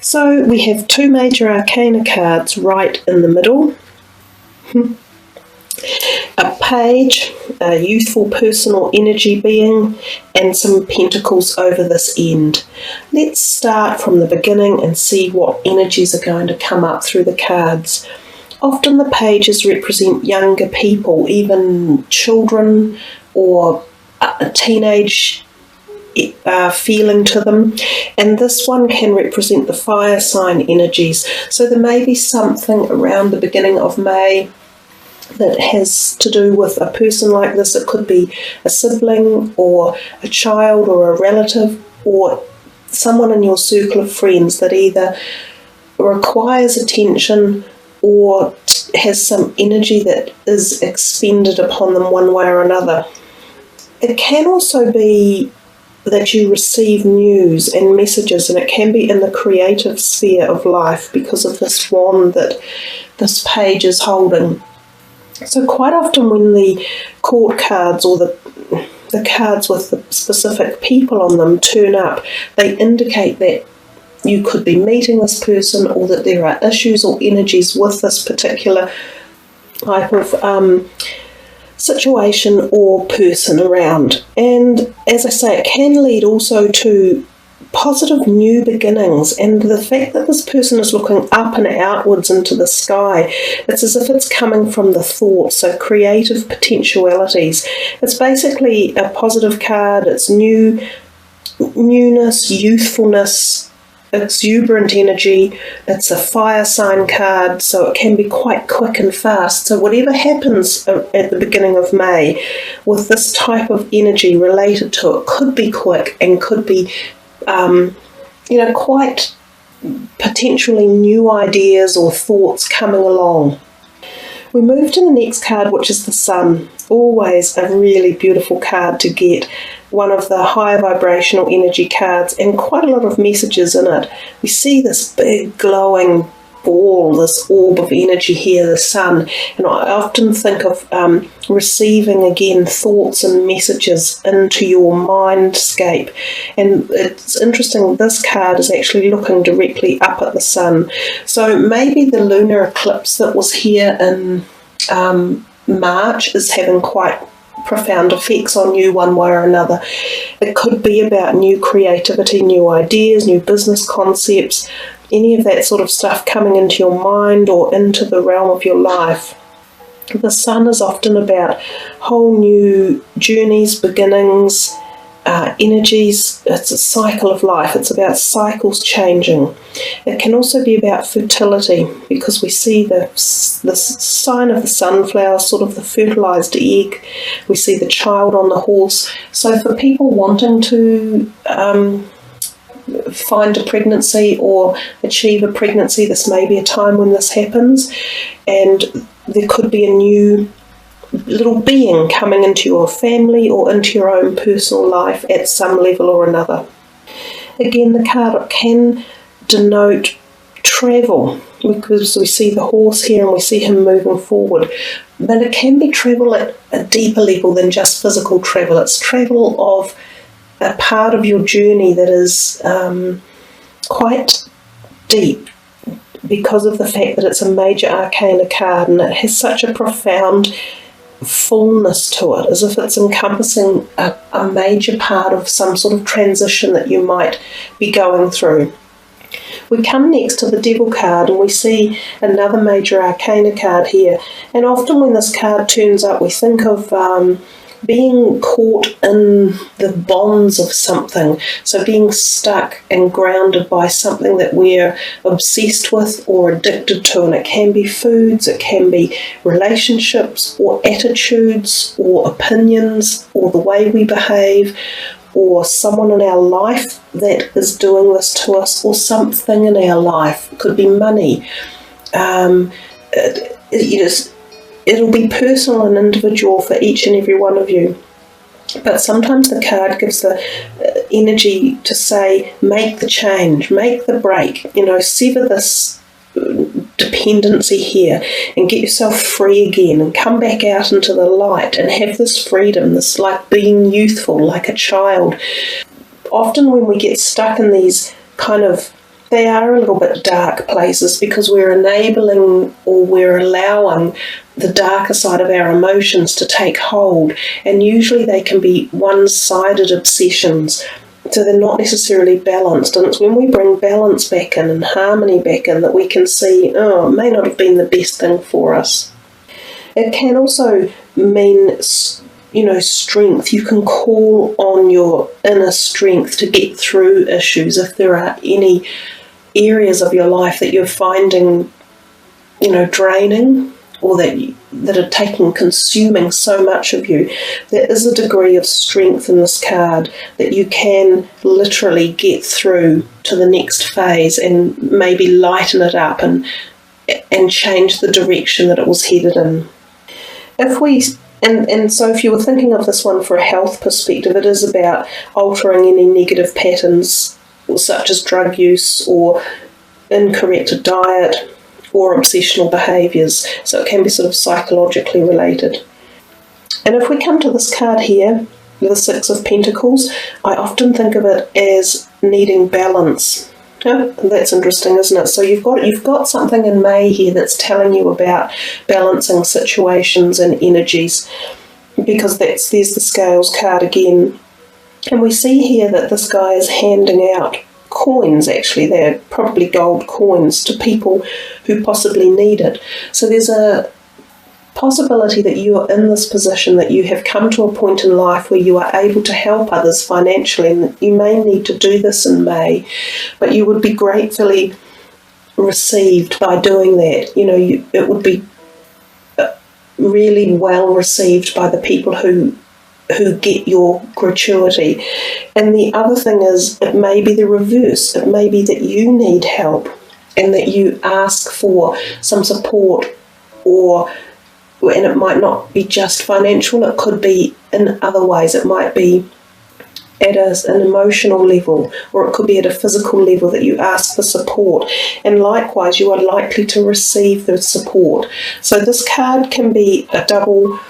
So we have two major arcana cards right in the middle. A page, a youthful person or energy being, and some pentacles over this end. Let's start from the beginning and see what energies are going to come up through the cards. Often the pages represent younger people, even children or a teenage feeling to them, and this one can represent the fire sign energies. So there may be something around the beginning of May that has to do with a person like this. It could be a sibling or a child or a relative or someone in your circle of friends that either requires attention or has some energy that is expended upon them one way or another. It can also be that you receive news and messages, and it can be in the creative sphere of life because of this wand that this page is holding. So quite often when the court cards or the cards with the specific people on them turn up, they indicate that you could be meeting this person or that there are issues or energies with this particular type of situation or person around. And as I say, it can lead also to positive new beginnings, and the fact that this person is looking up and outwards into the sky, it's as if it's coming from the thoughts, so creative potentialities. It's basically a positive card. It's newness, youthfulness, exuberant energy. It's a fire sign card, so it can be quite quick and fast. So whatever happens at the beginning of May with this type of energy related to it could be quick and could be quite potentially new ideas or thoughts coming along. We move to the next card, which is the Sun. Always a really beautiful card to get, one of the higher vibrational energy cards, and quite a lot of messages in it. We see this big glowing ball, this orb of energy here, the Sun, and I often think of receiving again thoughts and messages into your mindscape. And it's interesting, this card is actually looking directly up at the Sun. So maybe the lunar eclipse that was here in March is having quite profound effects on you one way or another. It could be about new creativity, new ideas, new business concepts, any of that sort of stuff coming into your mind or into the realm of your life. The Sun is often about whole new journeys, beginnings, energies. It's a cycle of life. It's about cycles changing. It can also be about fertility, because we see the sign of the sunflower, sort of the fertilized egg. We see the child on the horse. So for people wanting to find a pregnancy or achieve a pregnancy, this may be a time when this happens, and there could be a new little being coming into your family or into your own personal life at some level or another. Again, the card can denote travel, because we see the horse here and we see him moving forward, but it can be travel at a deeper level than just physical travel. It's travel of a part of your journey that is quite deep, because of the fact that it's a major arcana card and it has such a profound fullness to it, as if it's encompassing a major part of some sort of transition that you might be going through. We come next to the Devil card and we see another major arcana card here, and often when this card turns up we think of being caught in the bonds of something, so being stuck and grounded by something that we're obsessed with or addicted to, and it can be foods, it can be relationships or attitudes or opinions or the way we behave, or someone in our life that is doing this to us, or something in our life. It could be money. It'll be personal and individual for each and every one of you. But sometimes the card gives the energy to say, make the change, make the break, sever this dependency here and get yourself free again and come back out into the light and have this freedom, this like being youthful, like a child. Often when we get stuck in these kind of they are a little bit dark places because we're enabling or we're allowing the darker side of our emotions to take hold, and usually they can be one-sided obsessions, so they're not necessarily balanced. And it's when we bring balance back in and harmony back in that we can see, oh, it may not have been the best thing for us. It can also mean, strength. You can call on your inner strength to get through issues. If there are any areas of your life that you're finding, draining, or that are consuming so much of you, there is a degree of strength in this card that you can literally get through to the next phase and maybe lighten it up and change the direction that it was headed in. So if you were thinking of this one for a health perspective, it is about altering any negative patterns such as drug use or incorrect diet or obsessional behaviours. So it can be sort of psychologically related. And if we come to this card here, the Six of Pentacles, I often think of it as needing balance. Yeah, that's interesting, isn't it? So you've got something in May here that's telling you about balancing situations and energies, because there's the Scales card again. And we see here that this guy is handing out coins, actually. They're probably gold coins to people who possibly need it. So there's a possibility that you are in this position, that you have come to a point in life where you are able to help others financially, and you may need to do this in May, but you would be gratefully received by doing that. It would be really well received by the people who get your gratuity. And the other thing is, it may be the reverse. It may be that you need help and that you ask for some support, and it might not be just financial, it could be in other ways. It might be at an emotional level, or it could be at a physical level that you ask for support, and likewise you are likely to receive the support. So this card can be a double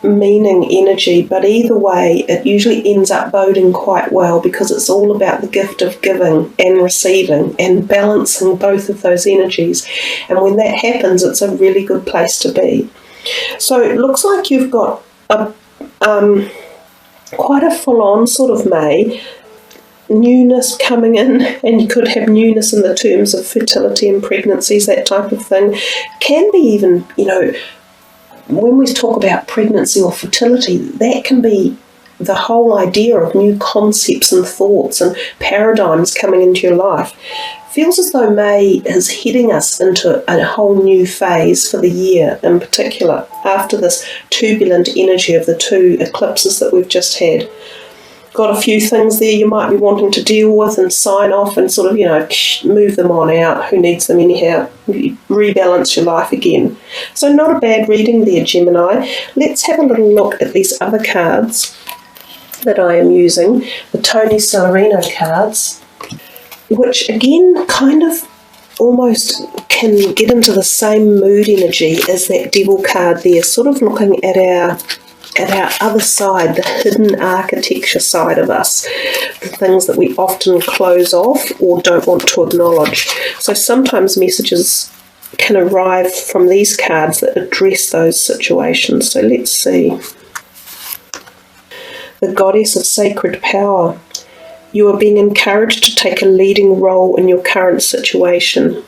meaning energy, but either way it usually ends up boding quite well, because it's all about the gift of giving and receiving and balancing both of those energies. And when that happens, it's a really good place to be. So it looks like you've got quite a full-on sort of May, newness coming in, and you could have newness in the terms of fertility and pregnancies, that type of thing. Can be even, when we talk about pregnancy or fertility, that can be the whole idea of new concepts and thoughts and paradigms coming into your life. Feels as though May is heading us into a whole new phase for the year in particular, after this turbulent energy of the two eclipses that we've just had. Got a few things there you might be wanting to deal with and sign off and sort of, move them on out. Who needs them anyhow? Rebalance your life again. So not a bad reading there, Gemini. Let's have a little look at these other cards that I am using, the Tony Celerino cards, which again kind of almost can get into the same mood energy as that Devil card there, sort of looking at our other side, the hidden architecture side of us, the things that we often close off or don't want to acknowledge. So sometimes messages can arrive from these cards that address those situations. So let's see. The Goddess of Sacred Power. You are being encouraged to take a leading role in your current situation.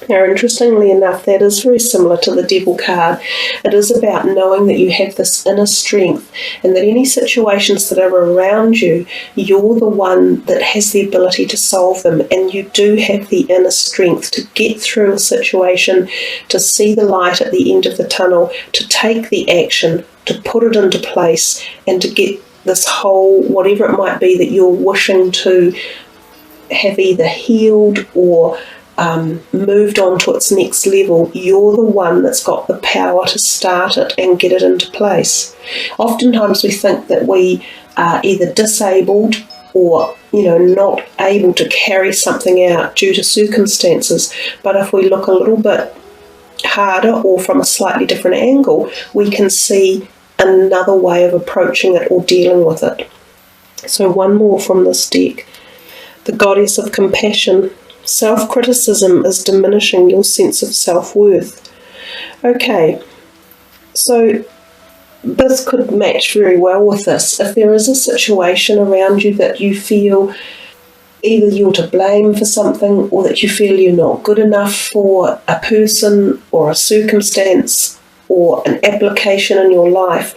Now, interestingly enough, that is very similar to the Devil card. It is about knowing that you have this inner strength, and that any situations that are around you, you're the one that has the ability to solve them, and you do have the inner strength to get through a situation, to see the light at the end of the tunnel, to take the action, to put it into place, and to get this whole, whatever it might be that you're wishing to have either healed or moved on to its next level. You're the one that's got the power to start it and get it into place. Oftentimes we think that we are either disabled or not able to carry something out due to circumstances, but if we look a little bit harder or from a slightly different angle, we can see another way of approaching it or dealing with it. So one more from this deck. The Goddess of Compassion. Self-criticism is diminishing your sense of self-worth. Okay, so this could match very well with this. If there is a situation around you that you feel either you're to blame for something, or that you feel you're not good enough for a person or a circumstance or an application in your life,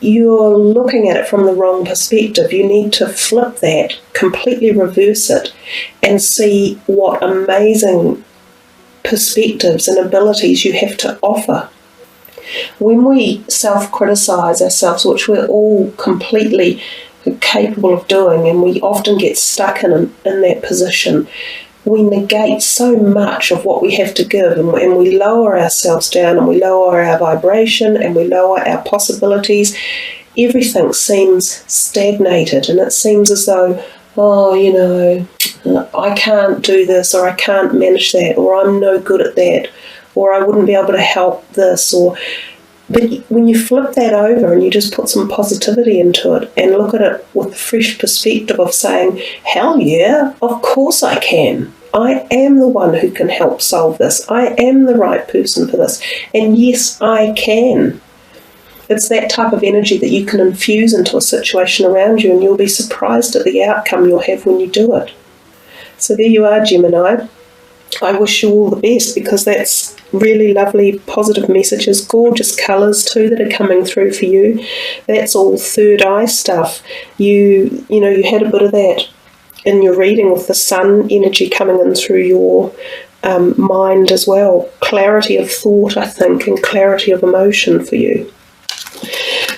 you're looking at it from the wrong perspective. You need to flip that, completely reverse it, and see what amazing perspectives and abilities you have to offer. When we self-criticize ourselves, which we're all completely capable of doing, and we often get stuck in that position, we negate so much of what we have to give, and we lower ourselves down, and we lower our vibration, and we lower our possibilities. Everything seems stagnated, and it seems as though, I can't do this, or I can't manage that, or I'm no good at that, or I wouldn't be able to help this, But when you flip that over and you just put some positivity into it and look at it with a fresh perspective of saying, hell yeah, of course I can. I am the one who can help solve this. I am the right person for this. And yes, I can. It's that type of energy that you can infuse into a situation around you, and you'll be surprised at the outcome you'll have when you do it. So there you are, Gemini. I wish you all the best, because that's really lovely, positive messages, gorgeous colours too that are coming through for you. That's all third eye stuff. You had a bit of that in your reading with the sun energy coming in through your mind as well. Clarity of thought, I think, and clarity of emotion for you.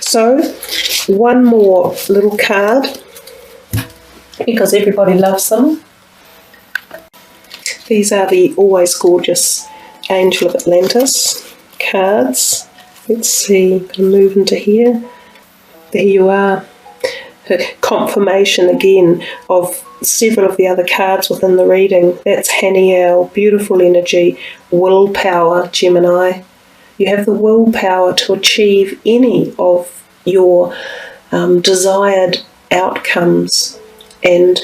So, one more little card, because everybody loves them. These are the always gorgeous Angel of Atlantis cards. Let's see, I'm going to move into here. There you are. Confirmation again of several of the other cards within the reading. That's Haniel, beautiful energy, willpower, Gemini. You have the willpower to achieve any of your desired outcomes, and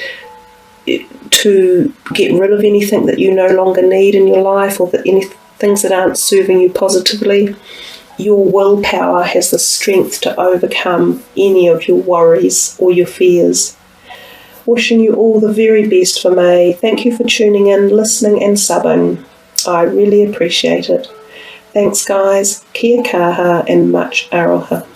to get rid of anything that you no longer need in your life, or that any things that aren't serving you positively. Your willpower has the strength to overcome any of your worries or your fears. Wishing you all the very best for May. Thank you for tuning in, listening and subbing. I really appreciate it. Thanks guys, kia kaha and much aroha.